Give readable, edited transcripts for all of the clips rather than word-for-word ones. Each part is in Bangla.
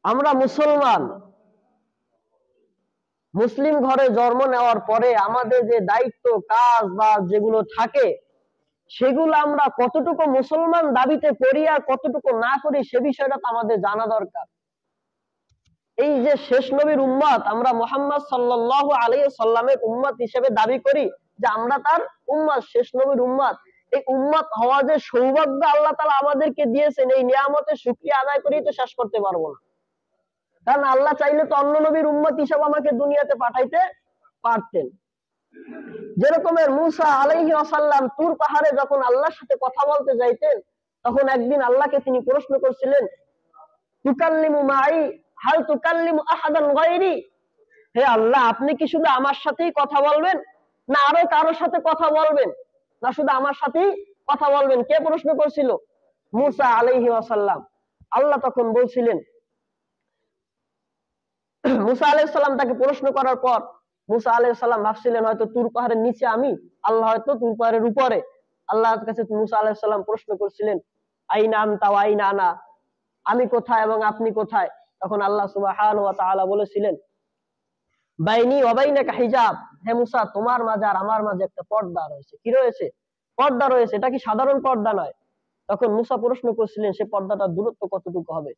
আমরা মুসলমান, মুসলিম ঘরে জন্ম নেওয়ার পরে আমাদের যে দায়িত্ব কাজ বা যেগুলো থাকে সেগুলো আমরা কতটুকু মুসলমান দাবিতে করি আর কতটুকু না করি সে বিষয়টা তো আমাদের জানা দরকার। এই যে শেষ নবীর উম্মত, আমরা মুহাম্মদ সাল্লাল্লাহু আলাইহি সাল্লামের উম্মত হিসেবে দাবি করি যে আমরা তার উম্মত, শেষ নবীর উম্মত। এই উম্মত হওয়া যে সৌভাগ্য আল্লাহ তাআলা আমাদেরকে দিয়েছেন, এই নিয়ামতের শুকরিয়া আদায় করেই তো শেষ করতে পারবো না। কারণ আল্লাহ চাইলে তো অন্য নবীর উম্মত হিসেবে আমাকে দুনিয়াতে পাঠাইতে পারতেন। যেরকমের মুসা আলাইহি ওয়াসাল্লাম তুর পাহাড়ে যখন আল্লাহর সাথে কথা বলতে যাইতেন, তখন একদিন আল্লাহকে তিনি প্রশ্ন করছিলেন, তুকাল্লিমু মাই হাল তুকাল্লিমু আহাদান গায়রি, হে আল্লাহ, আপনি কি শুধু আমার সাথেই কথা বলবেন, না আরো কারোর সাথে কথা বলবেন, না শুধু আমার সাথেই কথা বলবেন? কে প্রশ্ন করছিল? মুসা আলাইহি ওয়াসাল্লাম। আল্লাহ তখন বলছিলেন, মুসা আলাইহিস সালাম তাকে প্রশ্ন করার পর মুসা আলাইহিস সালাম ভাবছিলেন হয়তো তুর পাহাড়ের নিচে আমি, আল্লাহ হয়তো তুর পাহাড়ের উপরে। আল্লাহর কাছে মুসা আলাইহিস সালাম প্রশ্ন করছিলেন, আইনা আনতা ওয়া আইনা আনা, আমি কোথায় এবং আপনি কোথায়? তখন আল্লাহ সুবহানাহু ওয়া তাআলা বলেছিলেন, বাইনি ওয়া বাইনাকা হিজাব, হে মুসা, তোমার মাঝে আর আমার মাঝে একটা পর্দা রয়েছে। কি রয়েছে? পর্দা রয়েছে। এটা কি সাধারণ পর্দা নয়। তখন মুসা প্রশ্ন করছিলেন সে পর্দাটার দূরত্ব কতটুকু হবে?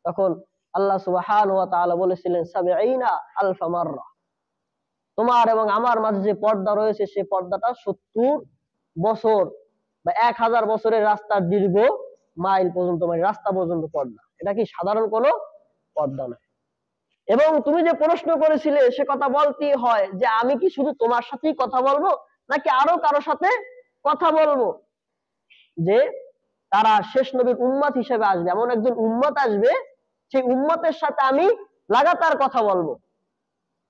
তখন আল্লাহ সুবহানাহু ওয়া তাআলা বলেছিলেন, সাবঈনা আলফা মাররা, তোমার এবং আমার মাঝে যে পর্দা রয়েছে সে পর্দাটা 70 বছর বা 1000 বছরের রাস্তার দীর্ঘ মাইল পর্যন্ত, মানে রাস্তা পর্যন্ত পর্দা। এটা কি সাধারণ কোনো পর্দা নয়। এবং তুমি যে প্রশ্ন করেছিলে সে কথা বলতেই হয় যে আমি কি শুধু তোমার সাথেই কথা বলবো নাকি আরো কারো সাথে কথা বলবো? যে তারা শেষ নবীর উম্মত হিসেবে আসবে, এমন একজন উম্মত আসবে, সেই উম্মতের সাথে আমি লাগাতার কথা বলবো।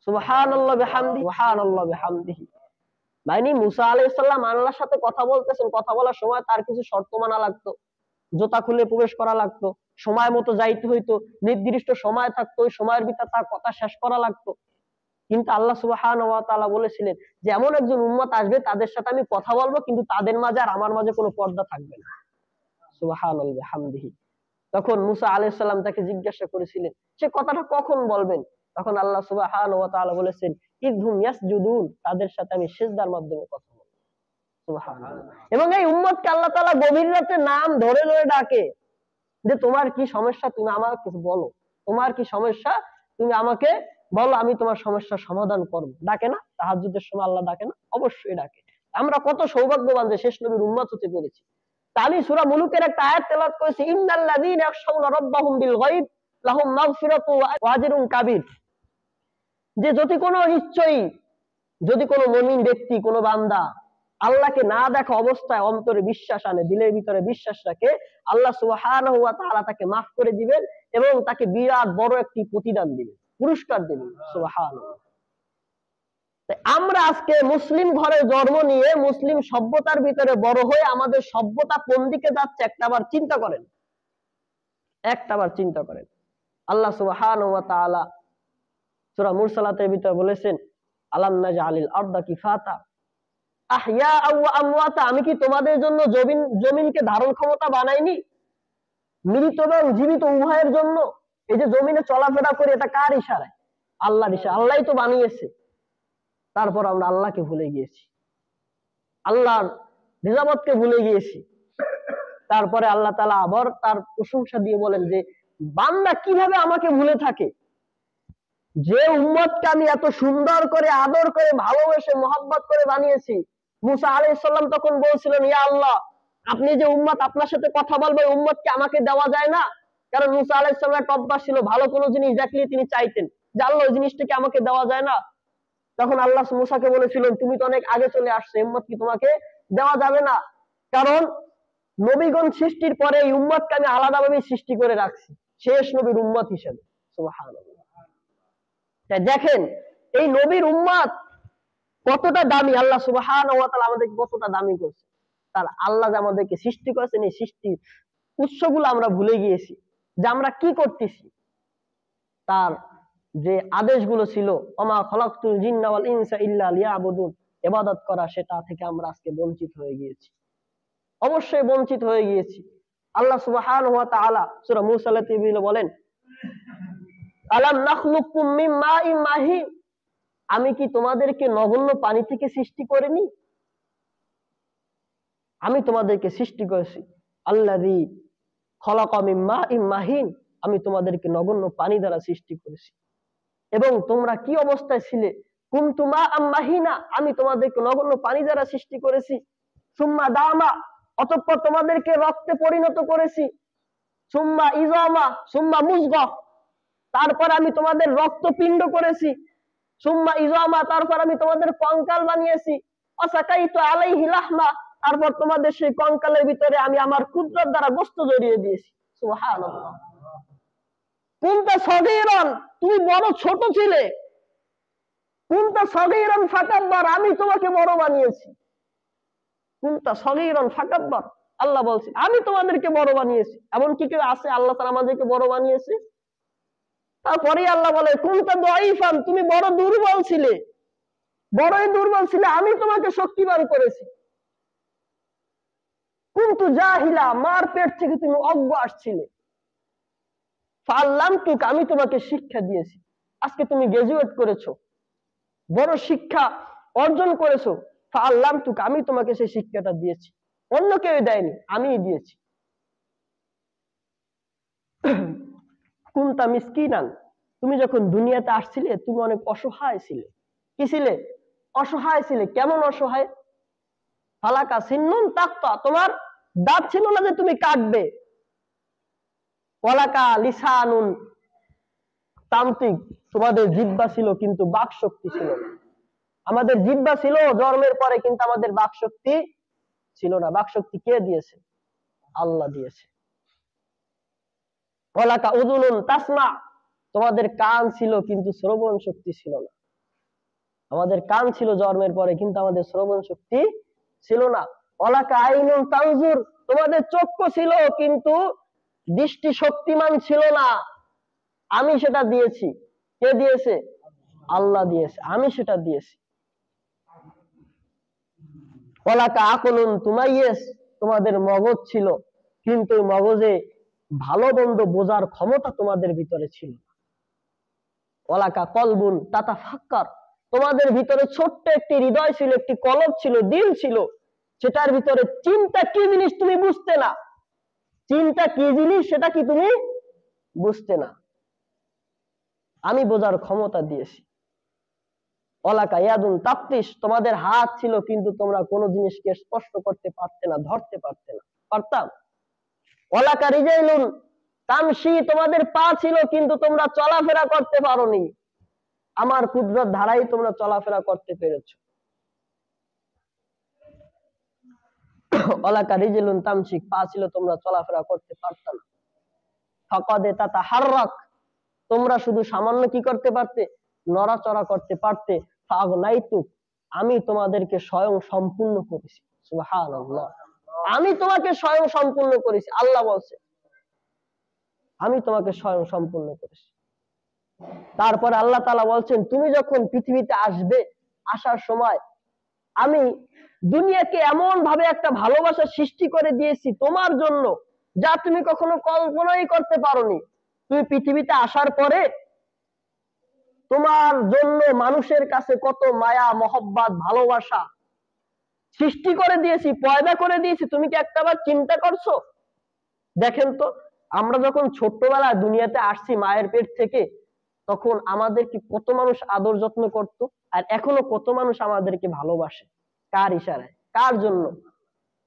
সুবহানাল্লাহ বিহামদিহি সুবহানাল্লাহ বিহামদিহি। মানে মুসা আলাইহিস সালাম আল্লাহর সাথে কথা বলতেছেন, কথা বলার সময় তার কিছু শর্ত মানা লাগতো, জুতা খুলে প্রবেশ করা লাগতো, সময় মতো যাইতে হইতো, নির্দিষ্ট সময় থাকতো, ওই সময়ের ভিতর তার কথা শেষ করা লাগতো। কিন্তু আল্লাহ সুবহানাহু ওয়া তাআলা বলেছিলেন যে এমন একজন উম্মত আসবে তাদের সাথে আমি কথা বলবো, কিন্তু তাদের মাঝে আর আমার মাঝে কোনো পর্দা থাকবে না। সুবহানাল্লাহ বিহামদিহি। তখন মুসা আলাইহিস সালাম তাকে জিজ্ঞাসা করেছিলেন সে কথাটা কখন বলবেন? তখন আল্লাহ সুবহানাহু ওয়া তাআলা বলেছেন, ইযহুম ইয়াসজুদুন, তাদের সাথে আমি সিজদার মাধ্যমে কথা বলবো। সুবহানাল্লাহ। এবং এই উম্মতকে আল্লাহ তাআলা গভীর রাতে নাম ধরে ধরে ডাকে যে তোমার কি সমস্যা, তুমি আমাকে কিছু বলো, তোমার কি সমস্যা তুমি আমাকে বলো, আমি তোমার সমস্যার সমাধান করবো। ডাকে না? তাহাজ্জুদের সময় আল্লাহ ডাকে না? অবশ্যই ডাকে। আমরা কত সৌভাগ্যবান যে শেষ নবীর উম্মত হতে পেরেছি। আমি সূরা মুলুকের একটা আয়াত তেলাওয়াত করেছি, ইন্নাল্লাযীনা ইয়াখশাউনা রাব্বাহুম বিল গায়ব লাহুম মাগফিরাতুন ওয়া আজরুন কাবীর, যে যদি কোনো মুমিন ব্যক্তি, কোনো বান্দা আল্লাহকে না দেখা অবস্থায় অন্তরে বিশ্বাস আনে, দিলের ভিতরে বিশ্বাস রাখে, আল্লাহ সুবহানাহু ওয়া তাআলা তাকে মাফ করে দিবেন এবং তাকে বিরাট বড় একটি প্রতিদান দিবেন, পুরস্কার দিবেন। সুবহানাল্লাহ। আমরা আজকে মুসলিম ঘরে জন্ম নিয়ে মুসলিম সভ্যতার ভিতরে বড় হয়ে আমাদের সভ্যতা কোন দিকে যাচ্ছে একটাবার চিন্তা করেন, একটাবার চিন্তা করেন। আল্লাহ সুবহানাহু ওয়া তাআলা সূরা মুরসালাতের ভিতরে বলেছেন, আলাম নাজআলিল আরদা কিফাতা আহইয়া ওয়া আমওয়াতা, আমি কি তোমাদের জন্য জমিনকে ধারণ ক্ষমতা বানাইনি, মৃত এবং জীবিত উভয়ের জন্য? এই যে জমিনে চলাফেরা করি, এটা কার ইশারায়? আল্লাহর ইশারায়। আল্লাহই তো বানিয়েছে। তারপর আমরা আল্লাহকে ভুলে গিয়েছি, আল্লাহর নিজামতকে ভুলে গিয়েছি। তারপরে আল্লাহ তাআলা আবার তার প্রশংসা দিয়ে বলেন যে বান্দা কিভাবে আমাকে ভুলে থাকে, যে উম্মতকে আমি এত সুন্দর করে আদর করে ভালোবেসে মহব্বত করে বানিয়েছি। মুসা আলাইহিস সালাম তখন বলছিলেন, ইয়া আল্লাহ, আপনি যে উম্মত আপনার সাথে কথা বলবে, উম্মতকে আমাকে দেওয়া যায় না? কারণ মুসা আলাইহিস সালামের একটা অভ্যাস ছিল, ভালো কোনো জিনিস দেখলে তিনি চাইতেন যে আল্লাহ ওই জিনিসটাকে আমাকে দেওয়া যায় না? তখন আল্লাহ মুসাকে বলেছিলেন, তুমি তো অনেক আগে চলে আসছো, উম্মত কি তোমাকে দেওয়া যাবে না? কারণ নবীগণ সৃষ্টির পরে এই উম্মতকে আমি আলাদাভাবে সৃষ্টি করে রাখছি শেষ নবীর উম্মত হিসেবে। সুবহানাল্লাহ। দেখেন এই নবীর উম্মত কতটা দামি, আল্লাহ সুবহানাহু ওয়া তাআলা আমাদেরকে কতটা দামি করছে। তার আল্লাহ যে আমাদেরকে সৃষ্টি করেছেন, এই সৃষ্টির উৎসগুলো আমরা ভুলে গিয়েছি, যে আমরা কি করতেছি। তার যে আদেশগুলো ছিল, ওমা খালাকতুল জিন্না ওয়াল ইনসা ইল্লা লিয়াবুদুন, ইবাদত করা, সেটা থেকে আমরা আজকে বঞ্চিত হয়ে গিয়েছি, অবশ্যই বঞ্চিত হয়ে গিয়েছি। আল্লাহ সুবহানাহু ওয়া তাআলা সূরা মুরসালাতে বলেন, আলাম নাখলুকুম মিন মাইন মাহিন, আমি কি তোমাদেরকে নগণ্য পানি থেকে সৃষ্টি করিনি? আমি তোমাদেরকে সৃষ্টি করেছি। আল্লাযী খলাকা মিন মাইন মাহিন, আমি তোমাদেরকে নগণ্য পানি দ্বারা সৃষ্টি করেছি। এবং তোমরা কি অবস্থায় ছিলে? কুনতুম মাআম মাহিনা, আমি তোমাদেরকে নগণ্য পানি দ্বারা সৃষ্টি করেছি। সুম্মা দামা, অতঃপর তোমাদেরকে রক্তে পরিণত করেছি। সুম্মা ইজামা, সুম্মা মুজগা, তারপর আমি তোমাদের রক্তপিণ্ড করেছি। সুম্মা ইজামা, তারপর আমি তোমাদের কঙ্কাল বানিয়েছি। আসাকাইতু আলাইহি লাহমা, তারপর তোমাদের সেই কঙ্কালের ভিতরে আমি আমার কুদরত দ্বারা গোশত জড়িয়ে দিয়েছি। সুবহানাল্লাহ। কুনতা সগীরান, তুমি বড় ছোট ছিলে। কুনতা সগীরান ফাকাব্বার, আমি তোমাকে বড় বানিয়েছি। কুনতা সগীরান ফাকাব্বার, আল্লাহ বলছে আমি তোমাদেরকে বড় বানিয়েছি। এমন কি কেউ আছে আল্লাহ তাআলা আমাদেরকে বড় বানিয়েছে? তারপরে আল্লাহ বলে কুনতা দাঈফান, তুমি বড় দুর্বল ছিলে, বড়ই দুর্বল ছিলে, আমি তোমাকে শক্তিবান করেছি। কুনতু জাহিলা, মার পেট থেকে তুমি অজ্ঞ আসছিলে। ফাআল্লামতুক, আমি তোমাকে শিক্ষা দিয়েছি। আজকে তুমি গ্রাজুয়েট করেছো, বড় শিক্ষা অর্জন করেছো। ফাআল্লামতুক, আমি তোমাকে সেই শিক্ষাটা দিয়েছি, অন্য কেউ দেয়নি, আমিই দিয়েছি। কুনতা মিসকিনান, তুমি যখন দুনিয়াতে আসছিলে তুমি অনেক অসহায় ছিলে। কি ছিলে? অসহায় ছিলে। কেমন অসহায়? ফালাকা সিন্নুন তাক্তা, তোমার দাঁত ছিল না যে তুমি কাটবে। ওয়ালাকা লিসানুন তামতিক, তোমাদের জিহ্বা ছিল কিন্তু বাক শক্তি ছিল না। আমাদের জিহ্বা ছিল জন্মের পরে, কিন্তু আমাদের বাক শক্তি ছিল না। বাক শক্তি কে দিয়েছে? আল্লাহ দিয়েছে। ওয়ালাকা উযুনুন তাসমা, তোমাদের কান ছিল কিন্তু শ্রবণ শক্তি ছিল না। আমাদের কান ছিল জন্মের পরে, কিন্তু আমাদের শ্রবণ শক্তি ছিল না। ওয়ালাকা আইনুন তানজুর, তোমাদের চক্ষু ছিল কিন্তু দৃষ্টি শক্তিমান ছিল না। আমি সেটা দিয়েছি। কে দিয়েছে? আল্লাহ দিয়েছে, আমি সেটা দিয়েছি। ওয়ালাকা আকলুন তুমাইয়িজ, তোমাদের মগজ ছিল কিন্তু মগজে ভালো মন্দ বোঝার ক্ষমতা তোমাদের ভিতরে ছিল না। ওয়ালাকা কলবুন তাতাফাক্কার, তোমাদের ভিতরে ছোট্ট একটি হৃদয় ছিল, একটি কলব ছিল, দিল ছিল, সেটার ভিতরে চিন্তা কি জিনিস তুমি বুঝতে না। চিন্তা কি জিনিস সেটা কি তুমি বুঝতে না। আমি বোঝার ক্ষমতা দিয়েছি। ওয়ালাকা ইয়াদুন তাফতিশ, তোমাদের হাত ছিল কিন্তু তোমরা কোনো জিনিসকে স্পর্শ করতে পারতে না, ধরতে পারতে না। পারতাম? ওয়ালাকা রিজাইলুন তামশি, তোমাদের পা ছিল কিন্তু তোমরা চলাফেরা করতে পারোনি। আমার কুদরত ধারাই তোমরা চলাফেরা করতে পেরেছো। ওয়ালাকা রিজলুন তামশিক, পা ছিল তোমরা চলাফেরা করতে পারত না। ফাকাদে তাতাহাররাক, তোমরা শুধু সামান্য কি করতে পারতে? নড়াচড়া করতে পারতে। ফাগনাইতুক, আমি তোমাদেরকে স্বয়ং সম্পূর্ণ করেছি। সুবহানাল্লাহ, আমি তোমাকে স্বয়ং সম্পূর্ণ করেছি। আল্লাহ বলছে আমি তোমাকে স্বয়ং সম্পূর্ণ করেছি। তারপর আল্লাহ তাআলা বলছেন তুমি যখন পৃথিবীতে আসবে, আসার সময় আমি দুনিয়াকে এমন ভাবে একটা ভালোবাসা সৃষ্টি করে দিয়েছি তোমার জন্য, যা তুমি কখনো কল্পনাই করতে পারোনি। তুমি পৃথিবীতে আসার পরে তোমার জন্য মানুষের কাছে কত মায়া মহব্বত ভালোবাসা সৃষ্টি করে দিয়েছি, পয়দা করে দিয়েছি। তুমি কি একটাবার চিন্তা করছো? দেখেন তো, আমরা যখন ছোট্টবেলায় দুনিয়াতে আসছি মায়ের পেট থেকে, তখন আমাদেরকে কত মানুষ আদর যত্ন করত, আর এখনো কত মানুষ আমাদেরকে ভালোবাসে। কার ইশারায়? কার জন্য?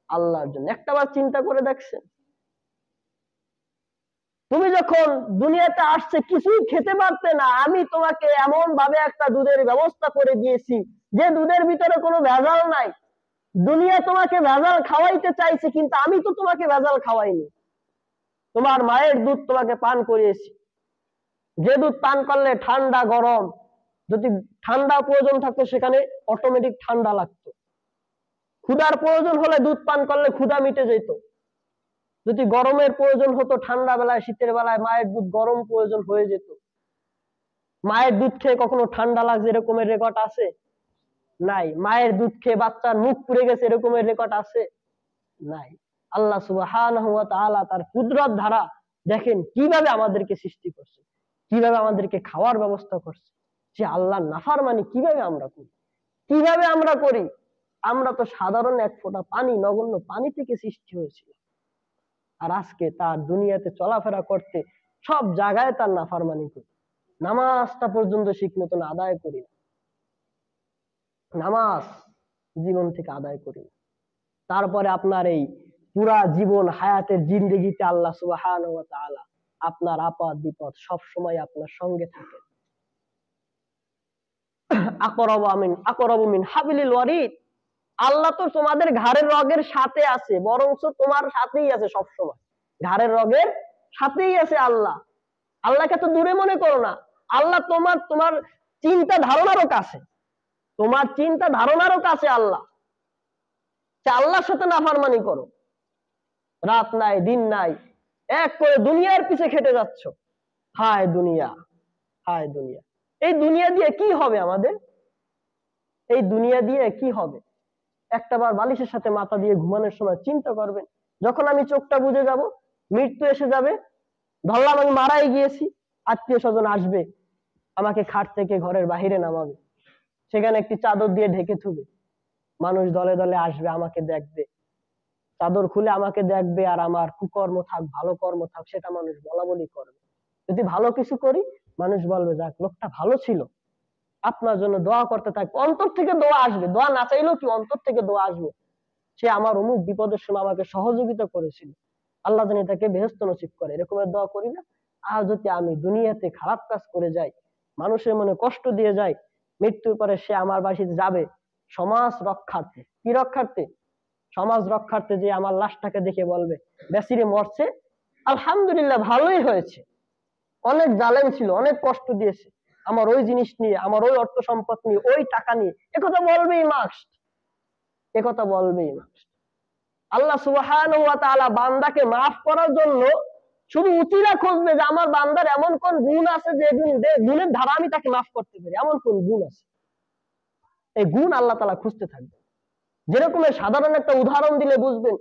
আল্লাহর জন্য। একটাবার চিন্তা করে দেখছেন? তুমি যখন দুনিয়াতে আসছে কিছুই খেতে পারতে না, আমি তোমাকে এমন ভাবে একটা দুধের ব্যবস্থা করে দিয়েছি যে দুধের ভিতরে কোনো ভেজাল নাই। দুনিয়া তোমাকে ভেজাল খাওয়াইতে চাইছে, কিন্তু আমি তো তোমাকে ভেজাল খাওয়াইনি। তোমার মায়ের দুধ তোমাকে পান করিয়েছি, যে দুধ পান করলে ঠান্ডা গরম, যদি ঠান্ডা প্রয়োজন থাকতো সেখানে অটোমেটিক ঠান্ডা লাগতো। ক্ষুধার প্রয়োজন হলে দুধ পান করলে ক্ষুধা মিটে যেত। যদি গরমের প্রয়োজন হতো ঠান্ডা বেলায়, শীতের বেলায় মায়ের দুধ গরম প্রয়োজন হয়ে যেত। মায়ের দুধ খেয়ে কখনো ঠান্ডা লাগছে এরকমের রেকর্ড আছে? নাই। মায়ের দুধ খেয়ে বাচ্চার মুখ পুড়ে গেছে এরকমের রেকর্ড আছে? নাই। আল্লাহ সুবহানাহু ওয়া তাআলা তার কুদরত ধারা দেখেন কিভাবে আমাদেরকে সৃষ্টি করছে। কিভাবে আমাদেরকে খাওয়ার ব্যবস্থা করছে, যে আল্লাহর নাফরমানি কিভাবে আমরা করি, কিভাবে আমরা করি। আমরা তো সাধারণ এক ফোঁটা পানি, নগণ্য পানি থেকে সৃষ্টি হয়েছিল, আর আজকে তার দুনিয়াতে চলাফেরা করতে সব জায়গায় তার নাফরমানি করি। নামাজটা পর্যন্ত ঠিক মতন আদায় করি না, নামাজ জীবন থেকে আদায় করি না। তারপরে আপনার এই পুরা জীবন হায়াতের জিন্দেগিতে আল্লাহ সুবহানাহু ওয়া তাআলা আপনার আপদ বিপদ সব সময় আপনার সঙ্গে থাকে। আকরাবু মিন হাবিলিল ওয়ারিদ, আল্লাহ তো তোমাদের ঘাড়ের রগের সাথে আছে, বরঞ্চ তোমার সাথেই আছে সব সময়, ঘাড়ের রগের সাথেই আছে আল্লাহ। আল্লাহকে তো দূরে মনে করো না, আল্লাহ তোমার চিন্তা ধারণারও কাছে, তোমার চিন্তা ধারণারও কাছে আল্লাহ। আল্লাহর সাথে নাফরমানি করো, রাত নাই দিন নাই এক করে দুনিয়ার পিছে খেটে যাচ্ছ। হায় দুনিয়া, হায় দুনিয়া। এই দুনিয়া দিয়ে কি হবে আমাদের? এই দুনিয়া দিয়ে কি হবে? একটাবার বালিশের সাথে মাথা দিয়ে ঘুমানোর সময় চিন্তা করবেন, যখন আমি চোখটা বুজে যাব, মৃত্যু এসে যাবে, ধরলাম আমি মারাই গিয়েছি, আত্মীয় স্বজন আসবে, আমাকে খাট থেকে ঘরের বাহিরে নামাবে, সেখানে একটি চাদর দিয়ে ঢেকে থুবে, মানুষ দলে দলে আসবে, আমাকে দেখবে, চাদর খুলে আমাকে দেখবে, আর আমার কুকর্ম থাক ভালো কর্ম থাক সেটা মানুষ বলা বলি করবে। যদি ভালো কিছু করি, মানুষ বলবে যাক লোকটা ভালো ছিল, আপনার জন্য দোয়া করতে থাকবে, অন্তর থেকে দোয়া আসবে, দোয়া না চাইলেও কি অন্তর থেকে দোয়া আসবে, সে আমার অমুক বিপদের সময় আমাকে সহযোগিতা করেছিল, আল্লাহ জানি তাকে বেহেশত নসিব করে। এরকমের দোয়া করি না? আর যদি আমি দুনিয়াতে খারাপ কাজ করে যাই, মানুষের মনে কষ্ট দিয়ে যাই, মৃত্যুর পরে সে আমার বাড়িতে যাবে সমাজ রক্ষার্থে। কি রক্ষার্থে? সমাজ রক্ষার্থে, যে আমার লাশটাকে দেখে বলবে বেসিরে মরছে, আলহামদুলিল্লাহ ভালোই হয়েছে, অনেক জালেম ছিল, অনেক কষ্ট দিয়েছে, আমার ওই জিনিস নিয়ে, আমার ওই অর্থ সম্পদ নিয়ে, ওই টাকা নিয়ে, একথা বলবেই মাস্ট, একথা বলবেই মাস্ট। আল্লাহ সুবহানাহু ওয়া তাআলা বান্দাকে মাফ করার জন্য শুধু উচিলা খুঁজবে যে আমার বান্দার এমন কোন গুণ আছে যে গুণের ধারা আমি তাকে মাফ করতে পারি, এমন কোন গুণ আছে, এই গুণ আল্লাহ তাআলা খুঁজতে থাকবে। যেরকম সাধারণ একটা উদাহরণ দিলে বুঝবেন,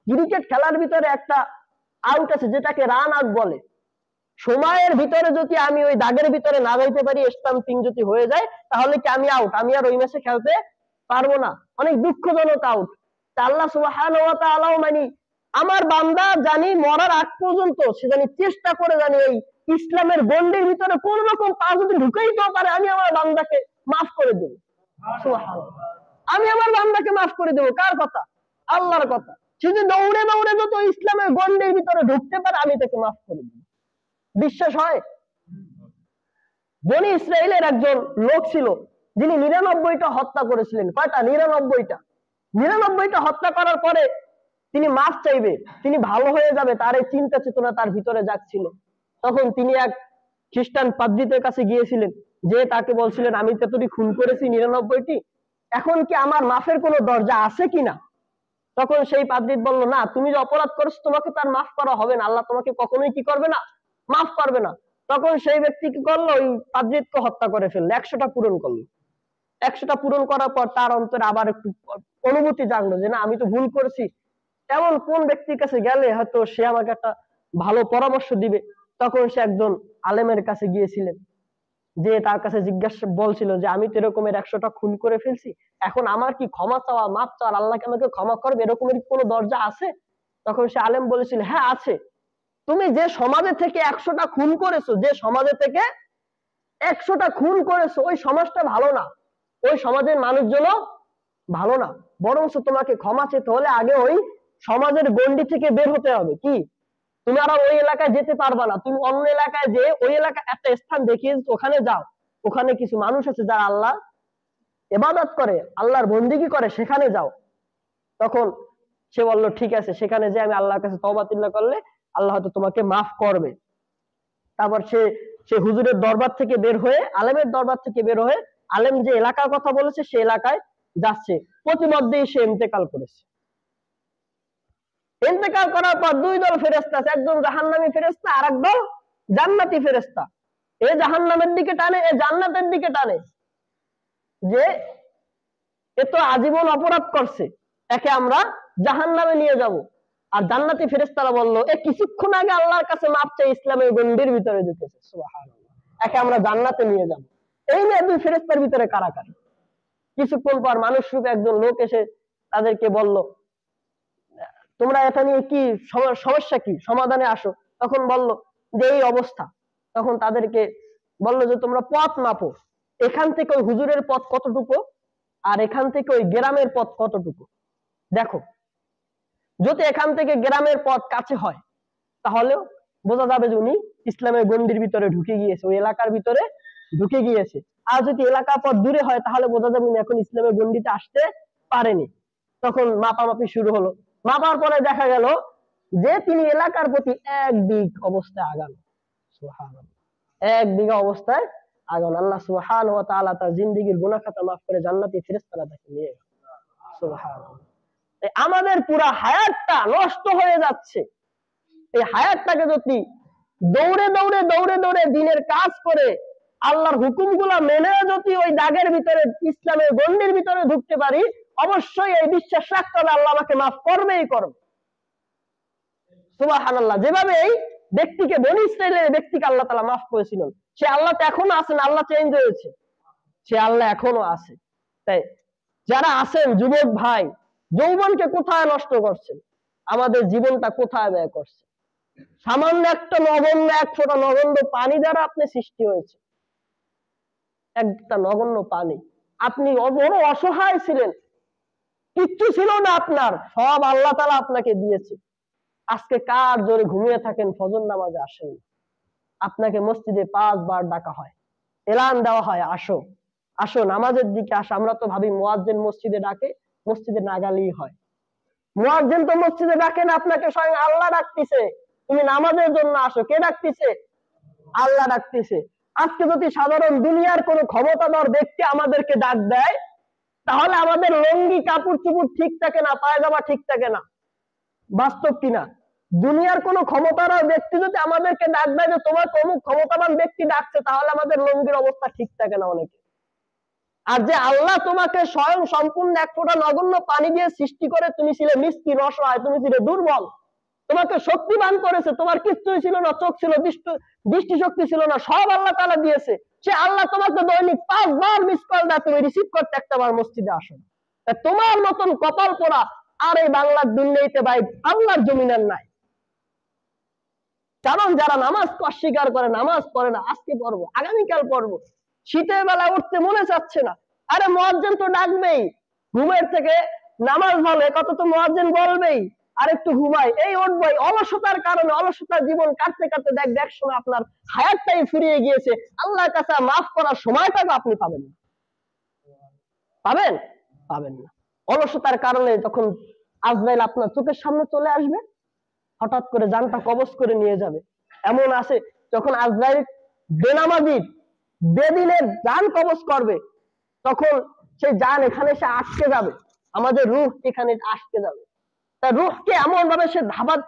ক্রিকেট খেলার ভিতরে একটা আউট আছে যেটাকে রান আউট বলে। সময়ের ভিতরে যদি আমি ওই দাগের ভিতরে না যাইতে পারি, স্টাম্পিং যদি হয়ে যায়, তাহলে কি আমি আউট, আমি আর ওই ম্যাচে খেলতে পারবো না, অনেক দুঃখজনক আউট। আল্লাহ সুবহানাহু ওয়া তাআলা মানে আমার বান্দা জানি মরার আগ পর্যন্ত সে জানি চেষ্টা করে জানি এই ইসলামের গণ্ডির ভিতরে কোন রকম পা যদি ঢুকাইতেও পারে, আমি আমার বান্দাকে মাফ করে দেব। সুবহানাল্লাহ, আমি আমার বান্দাকে মাফ করে দেব। কার কথা? আল্লাহর কথা। সে যদি দৌড়ে দৌড়ে যত ইসলামের গণ্ডির ভিতরে ঢুকতে পারে, আমি তাকে মাফ করে দেব। বিশ্বাস হয়? বনি ইসরায়েলের একজন লোক ছিল যিনি ৯৯টা হত্যা করেছিলেন। কয়টা? ৯৯টা। ৯৯টা হত্যা করার পরে তিনি মাফ চাইবে, তিনি ভালো হয়ে যাবে, তার এই চিন্তা চেতনা তার ভিতরে জাগছিল। তখন তিনি এক খ্রিস্টান পাদ্রীদের কাছে গিয়েছিলেন, যে তাকে বলছিলেন আমি তো তোরই খুন করেছি ৯৯টি, এখন কি আমার মাফের কোনো দরজা আছে কিনা? তখন সেই পাদ্রী বলল, না, তুমি যে অপরাধ করেছো তোমাকে তার মাফ করা হবে না, আল্লাহ তোমাকে কখনোই কি করবে না? মাফ করবে না। তখন সেই ব্যক্তি কি করলো? ওই পাদ্রীকে হত্যা করে ফেললো, ১০০টা পূরণ করলো। ১০০টা পূরণ করার পর তার অন্তরে আবার একটু অনুভূতি জাগলো যে না, আমি তো ভুল করেছি, এমন কোন ব্যক্তির কাছে গেলে হয়তো সে আমাকে একটা ভালো পরামর্শ দিবে। তখন সে একজন আলেমের কাছে গিয়েছিলেন, যে তার কাছে জিজ্ঞাসা বলছিল যে আমি তো এরকমের ১০০টা খুন করে ফেলছি, এখন আমার কি ক্ষমা চাওয়া, মাপ চাওয়ার, আল্লাহকে আমাকে ক্ষমা করবে, এরকমের কোনো দরজা আছে? তখন সে আলেম বলেছিল, হ্যাঁ আছে। তুমি যে সমাজে থেকে ১০০টা খুন করেছো, যে সমাজে থেকে ১০০টা খুন করেছো, ওই সমাজটা ভালো না, ওই সমাজের মানুষজন ভালো না, বরঞ্চ তোমাকে ক্ষমা চেতে হলে আগে ওই সমাজের গণ্ডি থেকে বের হতে হবে। কি? তুমি আর ওই এলাকায় যেতে পারবা না, তুমি অন্য এলাকায় যে ওই এলাকা একটা স্থান দেখিয়ে ওখানে যাও, ওখানে কিছু মানুষ আছে যারা আল্লাহ ইবাদত করে, আল্লাহর বন্দেগী করে, সেখানে যাও। তখন সে বলল ঠিক আছে, সেখানে যে আমি আল্লাহর কাছে তওবা তিল্লা করলে আল্লাহ হয়তো তোমাকে মাফ করবে। তারপর সে হুজুরের দরবার থেকে বের হয়ে, আলেমের দরবার থেকে বের হয়ে, আলেম যে এলাকার কথা বলেছে সে এলাকায় যাচ্ছে, প্রতিমধ্যেই সে ইন্তেকাল করেছে। ইন্তেকাল করার পর দুই দল ফেরেশতা আছে, একজন জাহান্নামী ফেরেশতা আর একদল জান্নাতি ফেরেশতা। এ জাহান্নামের দিকে টানে, এ জান্নাতের দিকে টানে, যে এ তো আজীবন অপরাধ করছে, একে আমরা জাহান্নামে নিয়ে যাব। আর জান্নাতি ফেরেশতারা বলল, এ কিছুক্ষণ আগে আল্লাহর কাছে মাপ চাই, ইসলামের গণ্ডির ভিতরে ঢুকেছে। সুবহানাল্লাহ। একে আমরা জান্নাতে নিয়ে যাব। এই নিয়ে দুই ফেরেশতার ভিতরে কারাকারি। কিছুক্ষণ পর মানুষ রূপে একজন লোক এসে তাদেরকে বলল, তোমরা এটা নিয়ে কি সমস্যা, কি সমাধানে আসো। তখন বলল যে এই অবস্থা। তখন তাদেরকে বলল যে তোমরা পথ মাপো, এখান থেকে ওই হুজুরের পথ কতটুকু আর এখান থেকে ওই গ্রামের পথ কতটুকু। দেখো, যদি এখান থেকে গ্রামের পথ কাছে হয় তাহলেও বোঝা যাবে যে উনি ইসলামের গণ্ডির ভিতরে ঢুকে গিয়েছে, ওই এলাকার ভিতরে ঢুকে গিয়েছে। আর যদি এলাকার পথ দূরে হয় তাহলে বোঝা যাবে উনি এখন ইসলামের গণ্ডিতে আসতে পারেনি। তখন মাপামাপি শুরু হলো। মাপার পরে দেখা গেল যে তিনি এলাকার প্রতি এক দিক অবস্থায় আগান। সুবহানাল্লাহ, এক বিঘা অবস্থায় আগান। আল্লাহ সুবহানাহু ওয়া তাআলা তার জিন্দেগীর গুনাহ খাতা মাফ করে জান্নাতি ফেরেশতারা তাকে নিয়ে গেল। সুবহানাল্লাহ। আমাদের পুরা হায়াতটা নষ্ট হয়ে যাচ্ছে। এই হায়াতটাকে যদি দৌড়ে দৌড়ে দৌড়ে দৌড়ে দিনের কাজ করে আল্লাহর হুকুমগুলা মেনে যদি ওই দাগের ভিতরে ইসলামের গণ্ডির ভিতরে ঢুকতে পারি, অবশ্যই এই বিশ্বাস রাখতে হবে আল্লাহ আমাকে মাফ করবেই করবে। সুবহানাল্লাহ। যেভাবে এই ব্যক্তিকে, বনী ইসরাইলের ব্যক্তিকে আল্লাহ তাআলা মাফ করেছিলেন, সে আল্লাহ তো এখনো আছেন, আল্লাহ চেঞ্জ হয়েছে, সে আল্লাহ এখনো আছে। তাই যারা আছেন যুবক ভাই, যৌবনকে কোথায় নষ্ট করছেন, আমাদের জীবনটা কোথায় ব্যয় করছে। সামান্য একটা নগণ্য, এক ফোঁটা নগণ্য পানি দ্বারা আপনি সৃষ্টি হয়েছে, একটা নগণ্য পানি। আপনি বড় অসহায় ছিলেন, কিচ্ছু ছিল না আপনার, সব আল্লাহ তাআলা আপনাকে দিয়েছে। আজকে কার জোরে ঘুমিয়ে থাকেন, ফজর নামাজে আসেন, আপনাকে মসজিদে 5 বার ডাকা হয়, এলান দেওয়া হয়, আসো আসো নামাজের দিকে আসো। আমরা তো ভাবি মুয়াজ্জিন মসজিদে ডাকে, মসজিদে না গেলেই হয়। মুয়াজ্জিন তো মসজিদে ডাকে না, আপনাকে স্বয়ং আল্লাহ ডাকতেছে, তুমি নামাজের জন্য আসো। কে ডাকতেছে? আল্লাহ ডাকতেছে। আজকে যদি সাধারণ দুনিয়ার কোন ক্ষমতাধর ব্যক্তি আমাদেরকে ডাক দেয়, তাহলে আমাদের লঙ্গি কাপড় চুপড় ঠিক থাকে না, পায়জামা ঠিক থাকে না। বাস্তব কিনা? দুনিয়ার কোন ক্ষমতাধর ব্যক্তি যদি আমাদেরকে ডাক দেয় যে তোমার অমুক ক্ষমতাবান ব্যক্তি ডাকছে, তাহলে আমাদের লঙ্গির অবস্থা ঠিক থাকে না অনেকে। আর যে আল্লাহ তোমাকে স্বয়ং সম্পূর্ণ এক ফোঁটা নগণ্য পানি দিয়ে সৃষ্টি করে, তুমি ছিলে মিসকিন, অসহায়, তুমি ছিলে দুর্বল, তোমাকে শক্তিমান করেছে, তোমার কিচ্ছুই ছিল না, চোখ ছিল, দৃষ্টি শক্তি ছিল না, সব আল্লাহ তাআলা দিয়েছে। সে আল্লাহ তোমাকে দৈনিক 5 বার মিস কল দেয়, তুমি রিসিভ করতে একটা বার মসজিদে আসো। তোমার মতন কপাল পোড়া আর এই বাংলার দুনিয়াতে ভাই আল্লাহর জমিনের নাই। কারণ যারা নামাজ অস্বীকার করে, নামাজ পড়ে না, আজকে পড়বো, আগামীকাল পড়বো, শীতের বেলা উঠতে মনে চাচ্ছে না, আরে মুয়াজ্জিন তো ডাকবেই, ঘুমের থেকে নামাজ ভালো কত তো মুয়াজ্জিন বলবেই, আর একটু ঘুমাই, এই উঠবই। অলসতার কারণে, অলসতার জীবন কাটতে কাটতে দেখ সময় আপনার হায়াতটাই ফুরিয়ে গিয়েছে। আল্লাহর কাছে মাফ করার সময়টাকে আপনি পাবেন না, পাবেন পাবেন না। অলসতার কারণে তখন আজরাইল আপনার চোখের সামনে চলে আসবে, হঠাৎ করে জানটা কবজ করে নিয়ে যাবে। এমন আছে যখন আজরাইল বেনামাজি বেদিনের জান কবজ করবে, তখন সেই জান এখানে সে আটকে যাবে, আমাদের রূহ এখানে আটকে যাবে। তা রূহকে এমন ভাবে সে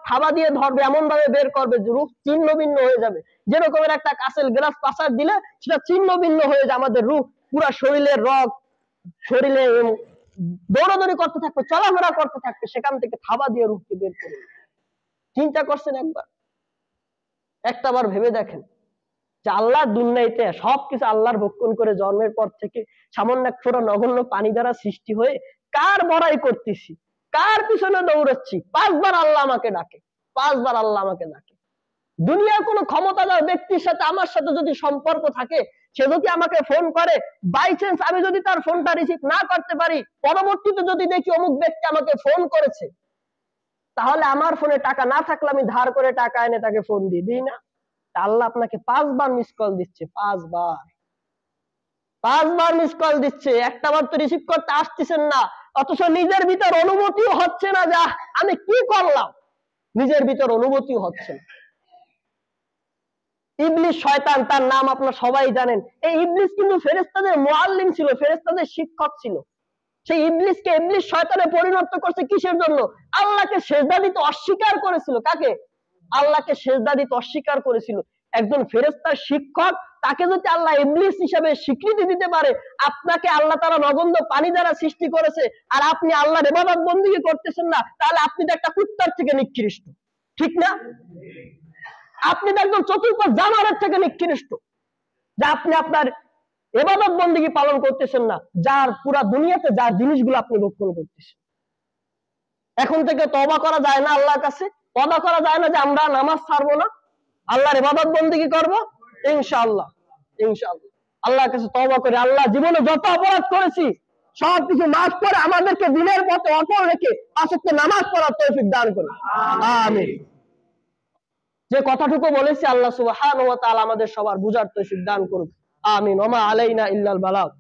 থাবা দিয়ে ধরবে, এমন ভাবে বের করবে যে রূহ ছিন্ন ভিন্ন হয়ে যাবে। যেরকমের একটা কাঁচের গ্লাস পাশার দিলে সেটা ছিন্ন ভিন্ন হয়ে যায়, আমাদের রূহ পুরা শরীরের রগ, শরীরে দৌড়াদৌড়ি করতে থাকবে, চলাফেরা করতে থাকবে, সেখান থেকে থাবা দিয়ে রূহকে বের করে। চিন্তা করছেন একবার? একটাবার ভেবে দেখেন যে আল্লাহ দুনিয়াতে সবকিছু আল্লাহর ভক্ষণ করে জন্মের পর থেকে সামান্য এক ফোঁটা নগণ্য পানি দ্বারা সৃষ্টি হয়ে কার বড়াই করতেছি, কার পিছনে দৌড়াচ্ছি। 5 বার আল্লাহ আমাকে ডাকে, 5 বার আল্লাহ আমাকে ডাকে। দুনিয়ার কোন ক্ষমতাধর ব্যক্তির সাথে আমার সাথে যদি সম্পর্ক থাকে, সে যদি আমাকে ফোন করে, বাই চান্স আমি যদি তার ফোনটা রিসিভ না করতে পারি, পরবর্তীতে যদি দেখি অমুক ব্যক্তি আমাকে ফোন করেছে, তাহলে আমার ফোনে টাকা না থাকলে আমি ধার করে টাকা এনে তাকে ফোন দিই না? আল্লাহ আপনাকে 5 বার মিস কল দিচ্ছে, 5 বার মিস কল দিচ্ছে, একটা বার তো রিসিভ করতে আসতেছেন না, অথচ নিজের ভিতর অনুভূতিও হচ্ছে না যে আমি কি করলাম, নিজের ভিতর অনুভূতিও হচ্ছে না। ইবলিস শয়তান, তার নাম আপনারা সবাই জানেন। এই ইবলিস কিন্তু ফেরেশতাদের মুআল্লিম ছিল, ফেরেশতাদের শিক্ষক ছিল। সেই ইবলিসকে ইবলিস শয়তানে পরিণত করছে কিসের জন্য? আল্লাহকে সেজদা দিতে অস্বীকার করেছিল। কাকে? আল্লাহকে সেজদা দিতে অস্বীকার করেছিল। একজন ফেরেশতার শিক্ষক, তাকে যদি আল্লাহ ইবলিস হিসাবে স্বীকৃতি দিতে পারে, আপনাকে আল্লাহ তাআলা নগণ্য পানি দ্বারা সৃষ্টি করেছে, আর আপনি আল্লাহর ইবাদত বন্দেগী করতেছেন না, তাহলে আপনি তো একটা কুত্তার থেকে নিকৃষ্ট, ঠিক না? আপনি তো একজন চতুর্থ জানোয়ারের থেকে নিকৃষ্ট। যে আপনি আপনার ইবাদত বন্দেগী পালন করতেছেন না, যার পুরা দুনিয়াতে যার জিনিসগুলো আপনি রক্ষণ করতেছেন। এখন থেকে তওবা করা যায় না আল্লাহর কাছে? ওয়াদা করা যায় না যে আমরা নামাজ ছাড়বো না, আল্লাহর ইবাদত বন্দেগী করব? ইনশাআল্লাহ, ইনশাআল্লাহ আল্লাহর কাছে তওবা করে আল্লাহ জীবনে যত অপরাধ করেছি সবকিছু মাফ করে আমাদেরকে দিনের পথে অটল রেখে 5 ওয়াক্ত নামাজ পড়ার তৌফিক দান করুন, আমিন। যে কথাটুকু বলেছি আল্লাহ সুবহানাহু ওয়া তাআলা আমাদের সবার বুঝার তৌফিক দান করুন, আমিন। ওয়া মা আলাইনা ইল্লাল বালাগ।